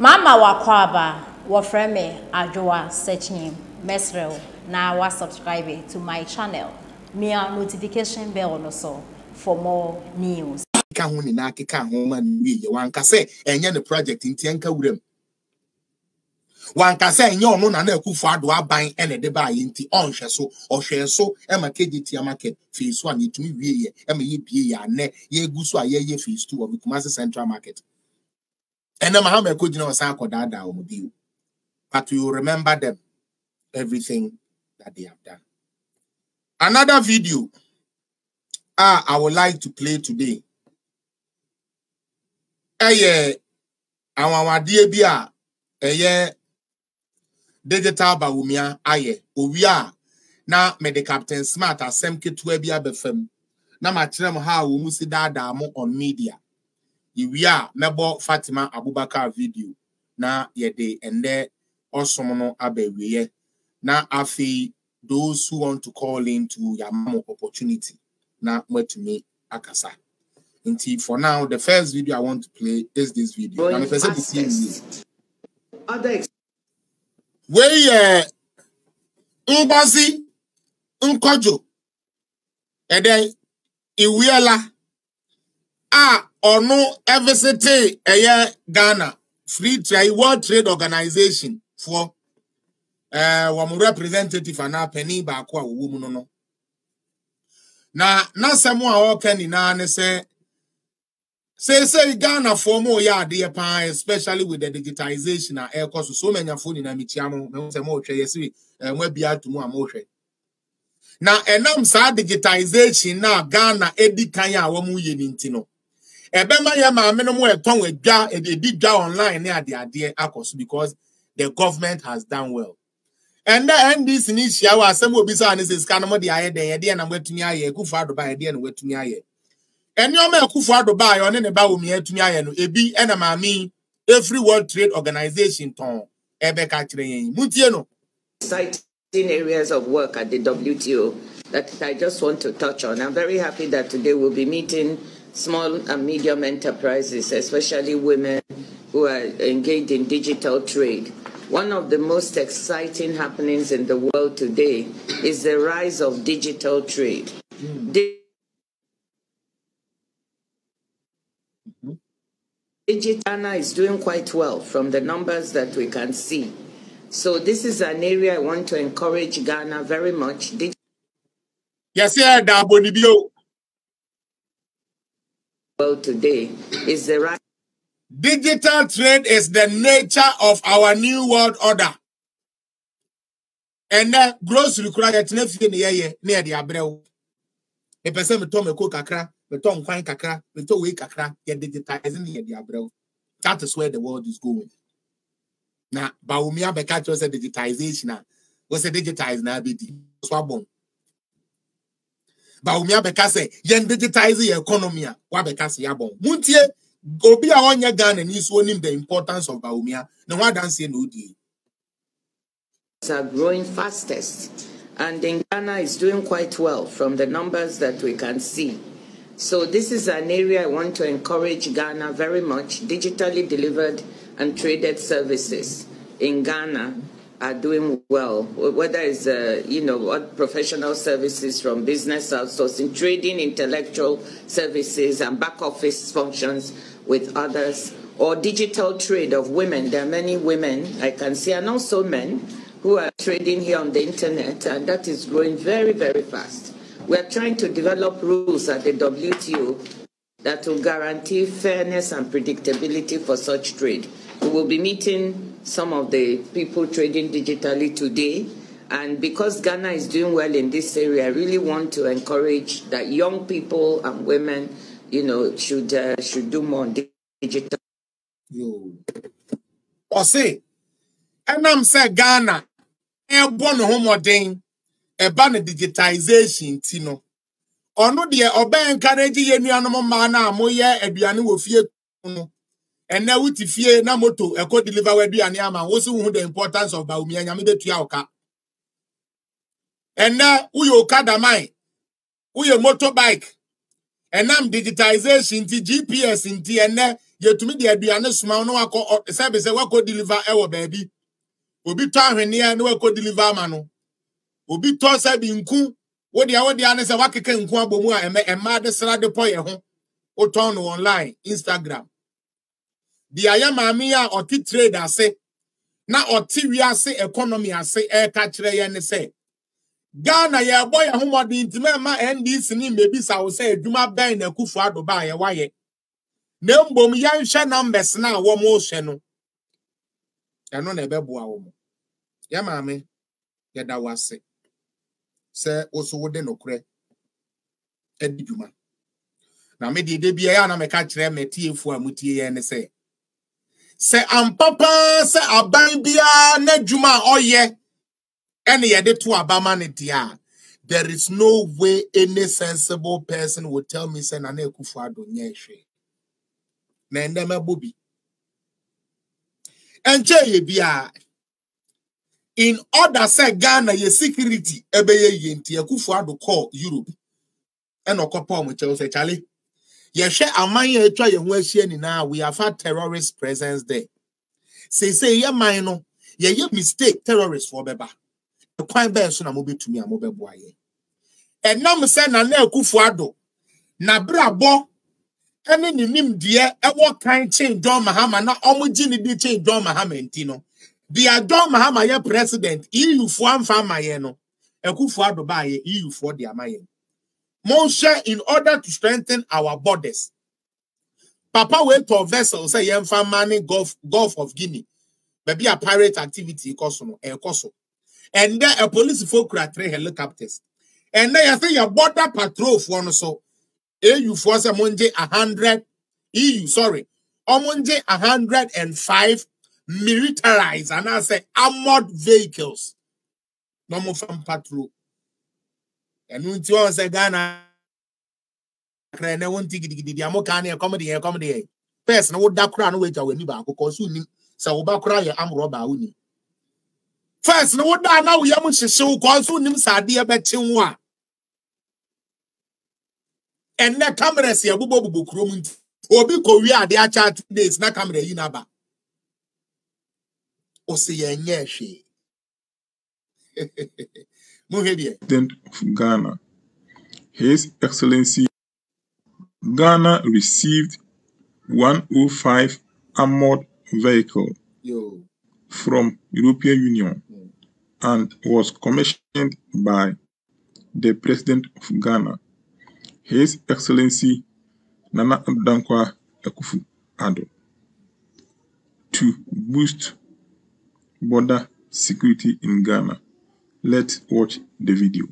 Mama wakwaba wafreme ajoa searching mesrel na wa subscribe to my channel. Mia notification bell no so for more news. Ka ho ni na keka ho man wi ye wanka se enye ne project nti enka wuram. Wanka se enye ono na akufo ado aban ene de ba ye nti onhwe so ohwe so e ma KGT market phase 1 yetumi wie ye e ma ye bie ya ne ye gu so aye phase 2 of Kumasi Central Market. And then Mahama could know Sakodada or Mudiu. But you remember them, everything that they have done. Another video I would like to play today. Our DBA digital baumia aye. Uwia na me the Captain Smart as semke tuebia befem. Na matrem ha umusi dada mo on media. Iwia mebo Fatima Abubakar video na yede ende osomono abewiye na afi those who want to call into yamamo opportunity na mwetumi akasa. Inti for now the first video I want to play is this video. Na me pese the team other we Ngozi Nkojo eden iwiela ono eversete Ghana Free Trade World Trade Organization for one representative and penny ba kwa woman no na samu a okani na ne say Ghana for more ya de pa especially with the digitalization and air cost so many phone na michiamo me say mo hwe yesi mwa bia to mu amohwe na enam sa digitalization na Ghana edikan a wo mu ye ni ntino Ebema ya maame no mo eton wadwa edidwa online ne ade akos because the government has done well. And the NDC ni hia wa asem obi sa ne se ska no mo de aye de na matumi aye Akufo Addo ba de na watumi aye. Enioma Akufo Addo ba aye one ne ba wo mi atumi aye no ebi na maame every World Trade Organization ton ebe ka kire yen. Mutie no. Citing areas of work at the WTO that I just want to touch on. I'm very happy that today we'll be meeting small and medium enterprises, especially women who are engaged in digital trade. One of the most exciting happenings in the world today is the rise of digital trade. Digital is doing quite well from the numbers that we can see. So this is an area I want to encourage Ghana very much. Yes, yeah, Dabonibio. Well, today is the right. Digital trade is the nature of our new world order. And that grocery required nothing near the abreu. A person with Tom kakra, with Tom Quine kakra, with Tom Way kakra, yet digitizing near the abreu. That is where the world is going. Now, Baumia Bekacho was a digitization. Was a digitized now, Swabon. Baumia Bekase, yen digitize the economy, Wabekasi Yabon. Muntie, go be on your gun and use winning the importance of Baumia. No one dance in Udi. Are growing fastest, and in Ghana is doing quite well from the numbers that we can see. So this is an area I want to encourage Ghana very much. Digitally delivered and traded services in Ghana are doing well, whether it's, what professional services from business outsourcing, trading, intellectual services, and back office functions with others, or digital trade of women. There are many women I can see, and also men, who are trading here on the internet, and that is growing very, very fast. We are trying to develop rules at the WTO that will guarantee fairness and predictability for such trade. We will be meeting some of the people trading digitally today, and because Ghana is doing well in this area, I really want to encourage that young people and women, should do more on digital. Or say, and I'm saying Ghana, a born homoding, a banner digitization, Tino. Or no dear, or by encouraging any animal mana, moya, a bianu will fear. And now with fear Namoto, a co deliver where be an yama, also who the importance of Baumia Yamida Tiauka. And now we Okadamai, we a motorbike, and I'm digitization, GPS in TN, yetumi de aduane soma no akọ say be wako deliver ewo baabi obi to ahwene na wako deliver ama no obi to say bi nku wo de ane say wakeka nku abomu a emma de sra de poye ho o ton no online Instagram di aya maami a oti trade ase na oti wi ase economy ase ka kire ye ne say Ghana ye boy ahomodi ntime ma NDC ni mebi sa wo say adwuma ben na kufu ado ba ye waye na mbom yan hwe numbers na wo mo hwe no eno na ebeboa wo mo ya maame ye da wase se oso wode nokre adidwuma na me de bia ya na me ka kire metiefu amutie ye ne se ampapa se aban bia na dwuma oye ene ye de to abama ne dia there is no way any sensible person would tell me say na ekufu ado nye hwe na ndema bobi enche ye bia in order say Ghana ye security ebe ye nti ekufu ado call Europe eno kopa mo che say chale ye hwe aman ye atwa ye ho ahia ni na we have had terrorist presence there say ye man no ye mistake terrorists for beba the kwan be so na mo betumi amobeboa ye enam say na ekufu ado na brabo ene nim de ewo kan change John Mahama na omoji ni di change John Mahama enti no dia John Mahama ye president EU fo amfa maye no ekufu ado ba ye EU fo de amaye mo share in order to strengthen our borders papa wait to vessel say ye mfa mani Gulf of Guinea baby a pirate activity koso no ekoso and then a police folk kura 3 helicopters and then you say your border patrol for no so EU force monje 100 EU sorry omonje 105 militarized and I say armored vehicles no more from patrol and unti on say Ghana krene won tigidi amoka na comedy first na wo da kra na we ja wani ba akoko so nim say wo ba kra ye amro ba woni first na wo da na wo yam hyehye wo ko so nim sade e be chenwo a and na cameras ya bubo krom obi ko wi ade acha 2 days na camera yi na ba o se ye nye hwe mo hedi President of Ghana, His Excellency, Ghana received 105 armored vehicle from European Union and was commissioned by the President of Ghana, His Excellency Nana Dankwa Akufo-Addo, to boost border security in Ghana. Let's watch the video.